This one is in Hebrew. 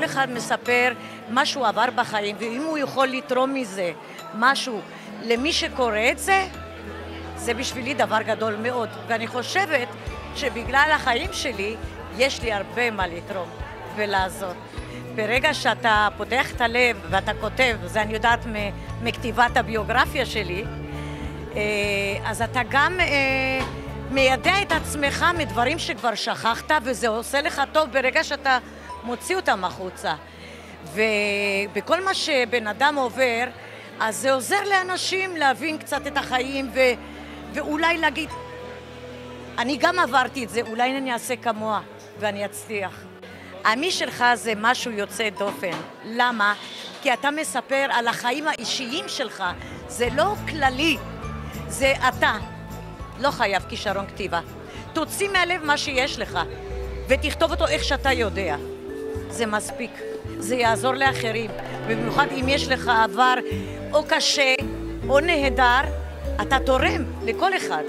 כל אחד מספר מה שהוא עבר בחיים, ואם הוא יכול לתרום מזה משהו למי שקורא את זה, זה בשבילי דבר גדול מאוד. ואני חושבת שבגלל החיים שלי, יש לי הרבה מה לתרום ולעזור. ברגע שאתה פותח את הלב ואתה כותב, זה אני יודעת מכתיבת הביוגרפיה שלי, אז אתה גם מיידע את עצמך מדברים שכבר שכחת, וזה עושה לך טוב ברגע שאתה מוציא אותם החוצה. ובכל מה שבן אדם עובר, אז זה עוזר לאנשים להבין קצת את החיים, ואולי להגיד, אני גם עברתי את זה, אולי אני אעשה כמוה ואני אצליח. המי שלך זה משהו יוצא דופן. למה? כי אתה מספר על החיים האישיים שלך. זה לא כללי, זה אתה. לא חייב כישרון כתיבה. תוציא מהלב מה שיש לך, ותכתוב אותו איך שאתה יודע. זה מספיק. זה יעזור לאחרים. במיוחד אם יש לך עבר או קשה או נהדר, אתה תורם לכל אחד.